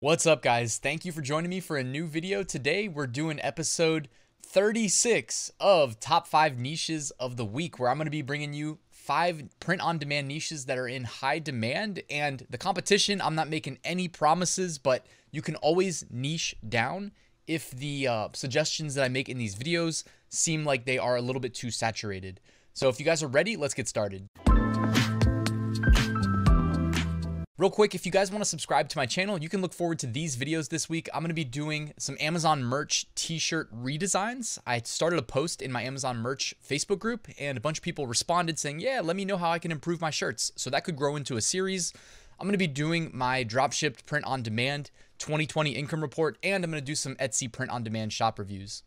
What's up, guys? Thank you for joining me for a new video. Today we're doing episode 36 of top 5 niches of the week, where I'm going to be bringing you 5 print-on-demand niches that are in high demand. And the competition, I'm not making any promises, but you can always niche down if the suggestions that I make in these videos seem like they are a little bit too saturated. So if you guys are ready, let's get started. Real quick, if you guys want to subscribe to my channel, you can look forward to these videos this week. I'm going to be doing some Amazon merch t-shirt redesigns. I started a post in my Amazon merch Facebook group, and a bunch of people responded saying, yeah, let me know how I can improve my shirts. So that could grow into a series. I'm going to be doing my Dropshipped print on demand 2020 income report, and I'm going to do some Etsy print on demand shop reviews.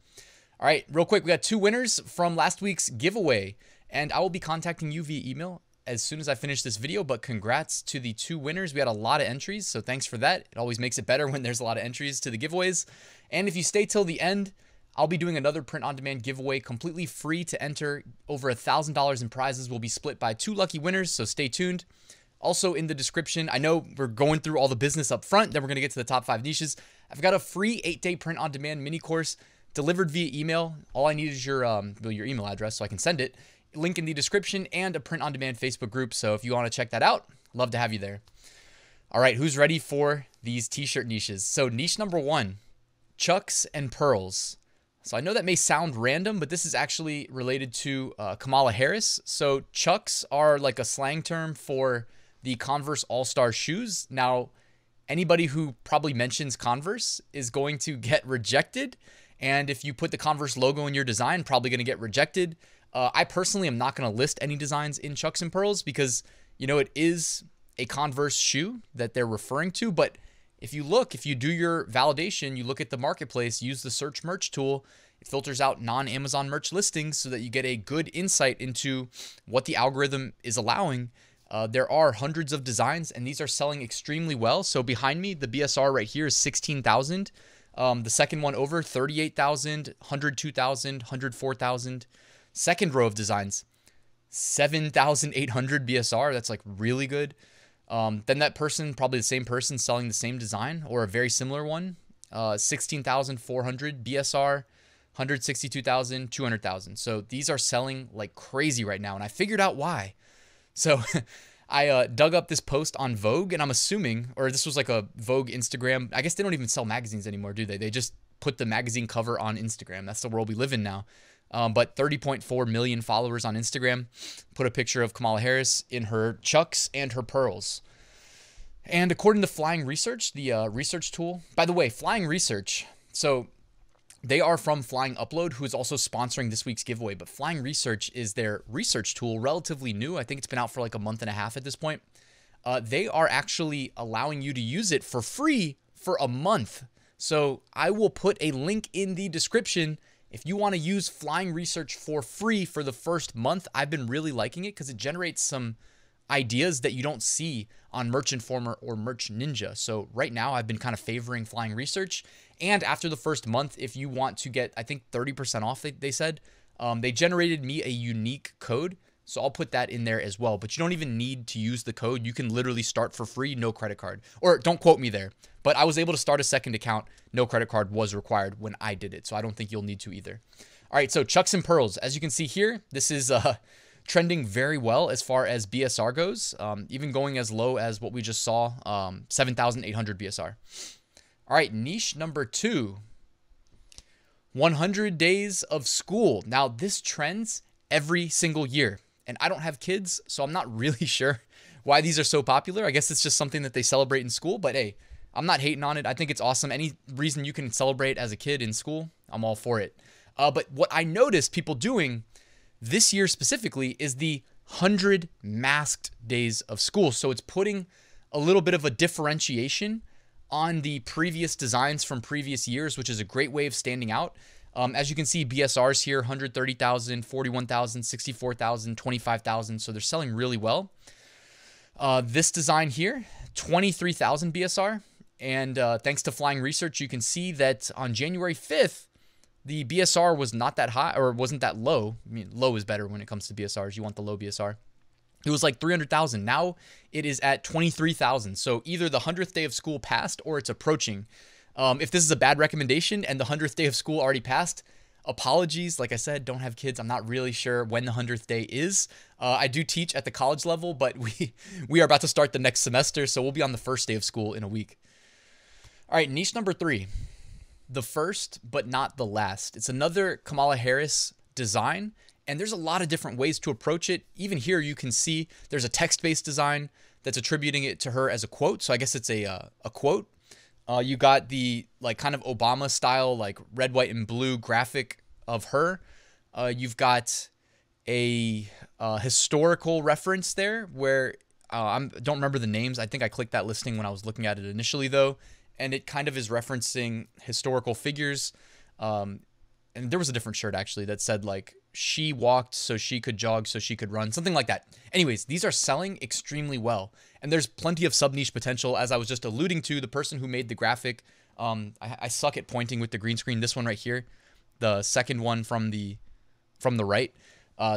All right, real quick, we got 2 winners from last week's giveaway, and I will be contacting you via email as soon as I finish this video, but congrats to the 2 winners. We had a lot of entries, so thanks for that. It always makes it better when there's a lot of entries to the giveaways. And if you stay till the end, I'll be doing another print-on-demand giveaway completely free to enter. Over $1,000 in prizes will be split by 2 lucky winners, so stay tuned. Also in the description, I know we're going through all the business up front, then we're gonna get to the top 5 niches. I've got a free 8-day print-on-demand mini course delivered via email. All I need is your email address so I can send it. Link in the description, and a print-on-demand Facebook group. So if you want to check that out, love to have you there. All right, who's ready for these t-shirt niches? So niche number 1, chucks and pearls. So I know that may sound random, but this is actually related to Kamala Harris. So chucks are like a slang term for the Converse All-Star shoes. Now, anybody who probably mentions Converse is going to get rejected. And if you put the Converse logo in your design, probably going to get rejected. I personally am not going to list any designs in chucks and pearls because, you know, it is a Converse shoe that they're referring to. But if you do your validation, you look at the marketplace, use the search merch tool, it filters out non-Amazon merch listings so that you get a good insight into what the algorithm is allowing. There are hundreds of designs, and these are selling extremely well. So behind me, the BSR right here is 16,000. The second one over, 38,000, 102,000, 104,000. Second row of designs, 7,800 BSR. That's like really good. Then that person, probably the same person selling the same design or a very similar one, 16,400 BSR, 162,000, 200,000. So these are selling like crazy right now. And I figured out why. So I dug up this post on Vogue, and I'm assuming, or this was like a Vogue Instagram. I guess they don't even sell magazines anymore, do they? They just put the magazine cover on Instagram. That's the world we live in now. But 30.4 million followers on Instagram. Put a picture of Kamala Harris in her chucks and her pearls. And according to Flying Research, the research tool, by the way, Flying Research, so they are from Flying Upload, who is also sponsoring this week's giveaway. But Flying Research is their research tool, relatively new. I think it's been out for like a month and a half at this point. They are actually allowing you to use it for free for a month. So I will put a link in the description if you want to use Flying Research for free for the first month. I've been really liking it because it generates some ideas that you don't see on Merch Informer or Merch Ninja. So right now I've been kind of favoring Flying Research. And after the first month, if you want to get, I think 30% off, they said, they generated me a unique code. So I'll put that in there as well. But you don't even need to use the code. You can literally start for free, no credit card. Or don't quote me there. But I was able to start a second account. No credit card was required when I did it. So I don't think you'll need to either. All right, so chucks and pearls. As you can see here, this is trending very well as far as BSR goes. Even going as low as what we just saw, 7,800 BSR. All right, niche number 2. 100 days of school. Now, this trends every single year. And I don't have kids, so I'm not really sure why these are so popular. I guess it's just something that they celebrate in school. But hey, I'm not hating on it. I think it's awesome. Any reason you can celebrate as a kid in school, I'm all for it. But what I noticed people doing this year specifically is the 100 masked days of school. So it's putting a little bit of a differentiation on the previous designs from previous years, which is a great way of standing out. As you can see, BSRs here, 130,000, 41,000, 64,000, 25,000. So they're selling really well. This design here, 23,000 BSR. And thanks to Flying Research, you can see that on January 5th, the BSR was not that high, or wasn't that low. I mean, low is better when it comes to BSRs. You want the low BSR. It was like 300,000. Now it is at 23,000. So either the 100th day of school passed or it's approaching. If this is a bad recommendation and the 100th day of school already passed, apologies. Like I said, don't have kids. I'm not really sure when the 100th day is. I do teach at the college level, but we are about to start the next semester. So we'll be on the first day of school in a week. All right, niche number 3, the first, but not the last. It's another Kamala Harris design. And there's a lot of different ways to approach it. Even here, you can see there's a text-based design that's attributing it to her as a quote. So I guess it's a quote. You got the like kind of Obama style, like red, white, and blue graphic of her. You've got a historical reference there where I don't remember the names. I think I clicked that listing when I was looking at it initially, though. And it kind of is referencing historical figures. And there was a different shirt, actually, that said, like, she walked so she could jog so she could run, something like that. Anyways, these are selling extremely well. And there's plenty of sub-niche potential, as I was just alluding to. The person who made the graphic, I suck at pointing with the green screen. This one right here, the second one from the right,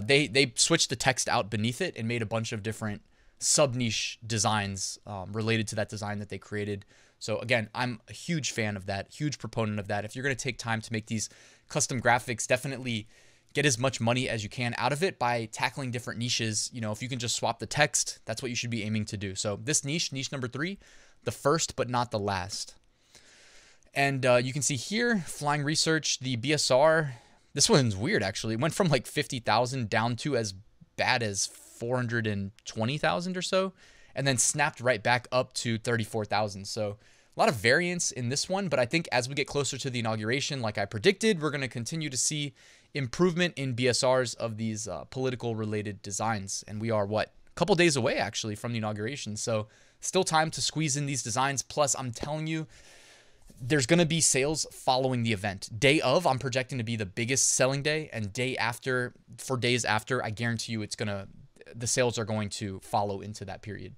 they switched the text out beneath it and made a bunch of different sub-niche designs related to that design that they created. So again, I'm a huge fan of that, huge proponent of that. If you're going to take time to make these custom graphics, definitely get as much money as you can out of it by tackling different niches. You know, if you can just swap the text, that's what you should be aiming to do. So this niche number 3, the first but not the last. And you can see here, flying research, the BSR. This one's weird, actually. It went from like 50,000 down to as bad as 420,000 or so, and then snapped right back up to 34,000. So a lot of variance in this one, but I think as we get closer to the inauguration, like I predicted, we're going to continue to see improvement in BSRs of these political related designs. And we are, what, a couple days away actually from the inauguration. So still time to squeeze in these designs. Plus, I'm telling you, there's going to be sales following the event. Day of, I'm projecting to be the biggest selling day, and day after, for days after, I guarantee you the sales are going to follow into that period.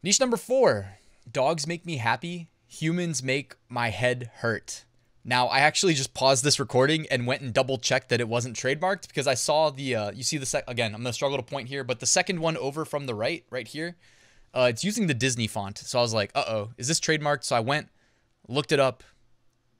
Niche number 4, dogs make me happy. Humans make my head hurt. Now, I actually just paused this recording and went and double checked that it wasn't trademarked, because I saw the, you see again, I'm going to struggle to point here, but the second one over from the right here, it's using the Disney font. So I was like, uh-oh, is this trademarked? So I went, looked it up,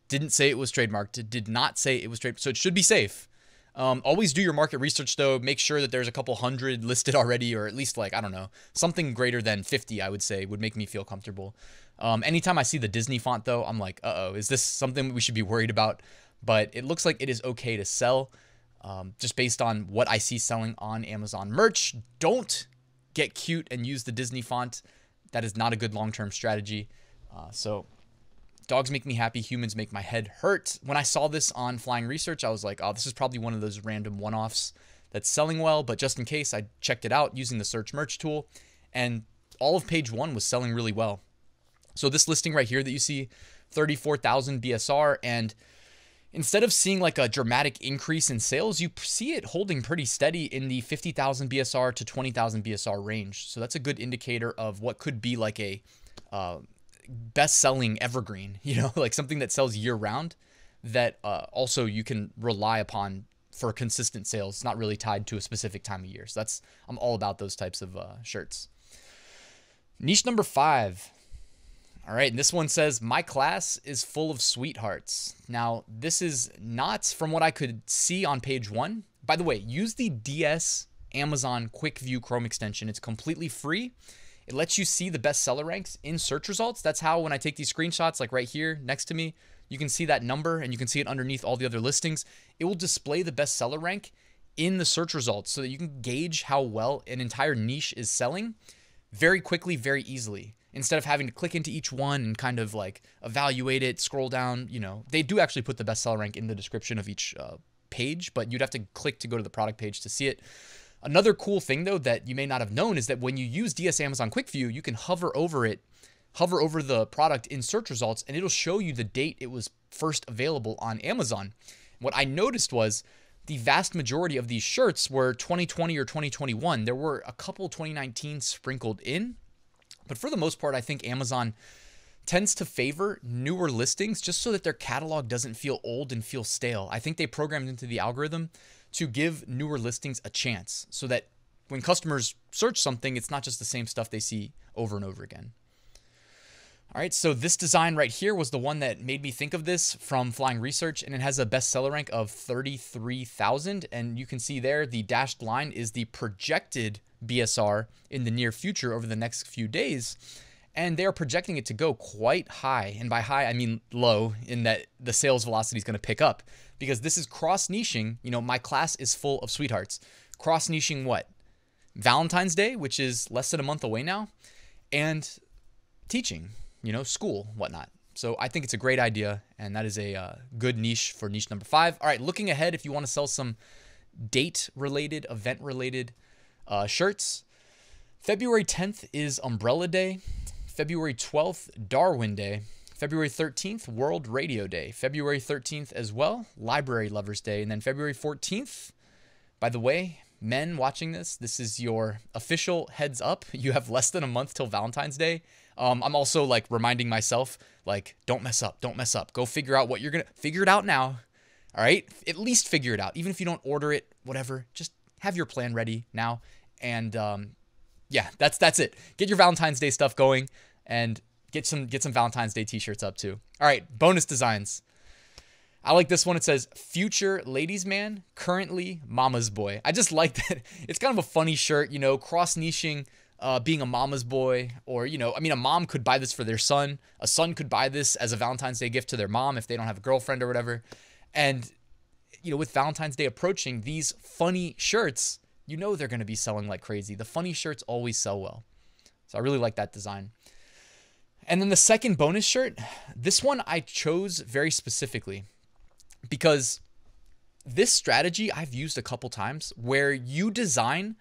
didn't say it was trademarked. It did not say it was trademarked. So it should be safe. Always do your market research, though. Make sure that there's a couple hundred listed already, or at least, like, I don't know, something greater than 50, I would say, would make me feel comfortable. Anytime I see the Disney font, though, I'm like, uh-oh, is this something we should be worried about? But it looks like it is okay to sell, just based on what I see selling on Amazon merch. Don't get cute and use the Disney font. That is not a good long-term strategy. So dogs make me happy. Humans make my head hurt. When I saw this on Flying Research, I was like, oh, this is probably one of those random one-offs that's selling well. But just in case, I checked it out using the search merch tool, and all of page 1 was selling really well. So this listing right here that you see, 34,000 BSR, and instead of seeing like a dramatic increase in sales, you see it holding pretty steady in the 50,000 BSR to 20,000 BSR range. So that's a good indicator of what could be like a best-selling evergreen, you know, like something that sells year-round that also you can rely upon for consistent sales. It's not really tied to a specific time of year. So I'm all about those types of shirts. Niche number 5. All right, and this one says, my class is full of sweethearts. Now, this is not from what I could see on page 1. By the way, use the DS Amazon Quick View Chrome extension. It's completely free. It lets you see the bestseller ranks in search results. That's how when I take these screenshots, like right here next to me, you can see that number and you can see it underneath all the other listings. It will display the bestseller rank in the search results so that you can gauge how well an entire niche is selling very quickly, very easily. Instead of having to click into each one and kind of like evaluate it, scroll down, you know, they do actually put the bestseller rank in the description of each page, but you'd have to click to go to the product page to see it. Another cool thing, though, that you may not have known is that when you use DS Amazon Quick View, you can hover over the product in search results, and it'll show you the date it was first available on Amazon. What I noticed was the vast majority of these shirts were 2020 or 2021. There were a couple 2019 sprinkled in, but for the most part, I think Amazon tends to favor newer listings just so that their catalog doesn't feel old and feel stale. I think they programmed into the algorithm to give newer listings a chance so that when customers search something, it's not just the same stuff they see over and over again. All right, so this design right here was the one that made me think of this from Flying Research, and it has a bestseller rank of 33,000. And you can see there, the dashed line is the projected BSR in the near future over the next few days. And they're projecting it to go quite high. And by high, I mean low, in that the sales velocity is going to pick up, because this is cross-niching. You know, my class is full of sweethearts. Cross-niching what? Valentine's Day, which is less than a month away now, and teaching, you know, school, whatnot. So I think it's a great idea, and that is a good niche for niche number 5. All right, looking ahead, if you want to sell some date-related, event-related shirts, February 10th is Umbrella Day. February 12th, Darwin Day. February 13th, World Radio Day. February 13th as well, Library Lovers Day. And then February 14th, by the way, men watching this, this is your official heads up. You have less than a month till Valentine's Day. I'm also like reminding myself, like, don't mess up, don't mess up. Go figure out what you're going to figure it out now. All right. At least figure it out. Even if you don't order it, whatever, just have your plan ready now. And, yeah, that's it. Get your Valentine's Day stuff going and get some Valentine's Day t-shirts up too. All right. Bonus designs. I like this one. It says, future ladies man, currently mama's boy. I just like that. It's kind of a funny shirt, you know, cross-niching, being a mama's boy, or, you know, I mean, a mom could buy this for their son. A son could buy this as a Valentine's Day gift to their mom if they don't have a girlfriend or whatever. And, you know, with Valentine's Day approaching, these funny shirts, you know, they're going to be selling like crazy. The funny shirts always sell well. So I really like that design. And then the second bonus shirt, this one I chose very specifically, because this strategy I've used a couple times, where you design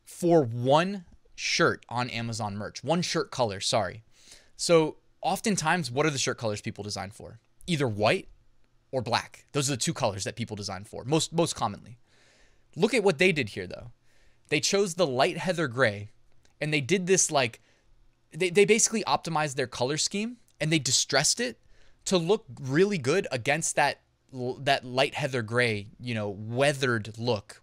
for one shirt on Amazon merch, one shirt color, sorry. So oftentimes, what are the shirt colors people design for? Either white or black. Those are the two colors that people design for most commonly. Look at what they did here though. They chose the light heather gray, and they did this like, they basically optimized their color scheme, and they distressed it to look really good against that light heather gray, you know, weathered look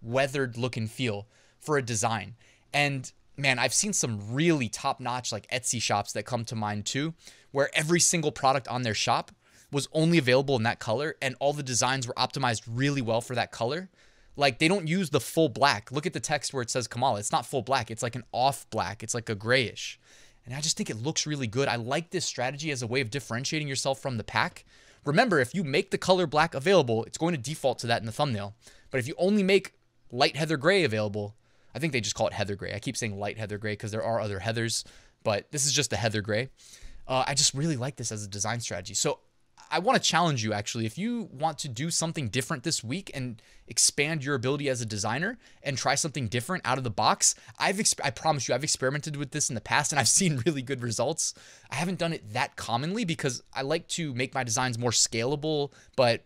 and feel for a design. And man, I've seen some really top-notch like Etsy shops that come to mind too, where every single product on their shop was only available in that color, and all the designs were optimized really well for that color. Like, they don't use the full black. Look at the text where it says Kamala. It's not full black. It's like an off black. It's like a grayish. And I just think it looks really good. I like this strategy as a way of differentiating yourself from the pack. Remember, if you make the color black available, it's going to default to that in the thumbnail. But if you only make light heather gray available, I think they just call it heather gray. I keep saying light heather gray because there are other heathers, but this is just a heather gray. I just really like this as a design strategy. So I want to challenge you, actually, if you want to do something different this week and expand your ability as a designer and try something different out of the box. I promise you, I've experimented with this in the past, and I've seen really good results. I haven't done it that commonly because I like to make my designs more scalable, but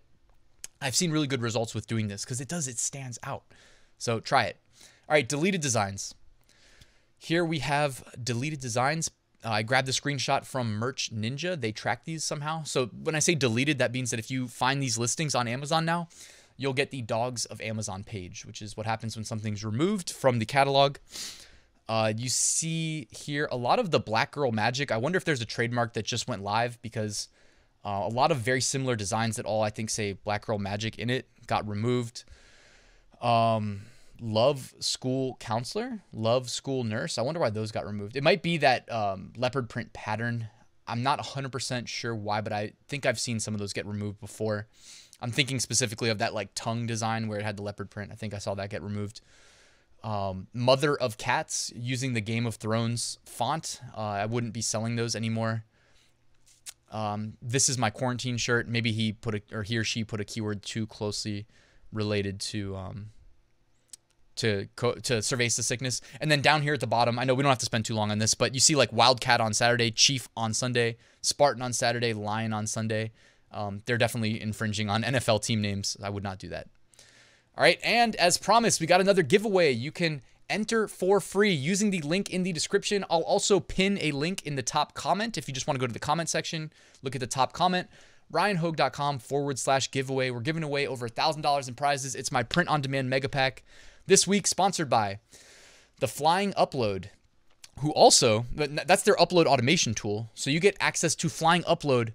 I've seen really good results with doing this because it stands out. So try it. All right, deleted designs. Here we have deleted designs. I grabbed the screenshot from Merch Ninja. They track these somehow. So when I say deleted, that means that if you find these listings on Amazon now, you'll get the Dogs of Amazon page, which is what happens when something's removed from the catalog. You see here a lot of the Black Girl Magic. I wonder if there's a trademark that just went live, because a lot of very similar designs that all, I think, say Black Girl Magic in it got removed. Love School Counselor, Love School Nurse. I wonder why those got removed. It might be that leopard print pattern. I'm not 100% sure why, but I think I've seen some of those get removed before. I'm thinking specifically of that like tongue design where it had the leopard print. I think I saw that get removed. Mother of Cats, using the Game of Thrones font. I wouldn't be selling those anymore. This is my quarantine shirt. Maybe he or she put a keyword too closely related to Cerveza sickness. And then down here at the bottom, I know we don't have to spend too long on this, but you see like Wildcat on Saturday, Chief on Sunday, Spartan on Saturday, Lion on Sunday. They're definitely infringing on NFL team names. I would not do that. All right, and as promised, we got another giveaway. You can enter for free using the link in the description. I'll also pin a link in the top comment if you just want to go to the comment section, look at the top comment. RyanHogue.com/giveaway. We're giving away over $1,000 in prizes. It's my print-on-demand mega pack. This week, sponsored by the Flying Upload, who also, that's their upload automation tool. So you get access to Flying Upload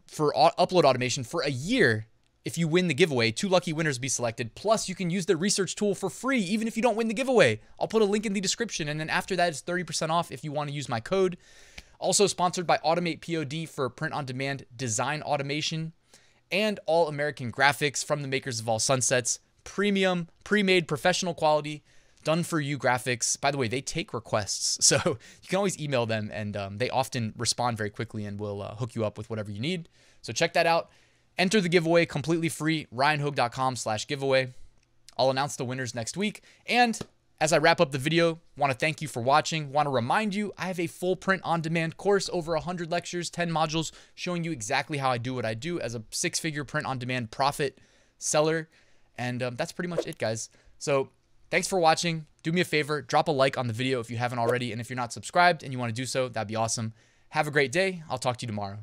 for upload automation for a year. If you win the giveaway, 2 lucky winners will be selected. Plus, you can use the research tool for free, even if you don't win the giveaway. I'll put a link in the description. And then after that, it's 30% off if you want to use my code. Also sponsored by AutomatePOD for print-on-demand design automation. And All American Graphics from the makers of All Sunsets. Premium, pre-made, professional quality, done-for-you graphics. By the way, they take requests. So you can always email them, and they often respond very quickly and will hook you up with whatever you need. So check that out. Enter the giveaway completely free, ryanhogue.com/giveaway. I'll announce the winners next week. And as I wrap up the video, want to thank you for watching. Want to remind you, I have a full print-on-demand course, over 100 lectures, 10 modules, showing you exactly how I do what I do as a 6-figure print-on-demand profit seller. And that's pretty much it, guys. So thanks for watching. Do me a favor, drop a like on the video if you haven't already. And if you're not subscribed and you want to do so, that'd be awesome. Have a great day. I'll talk to you tomorrow.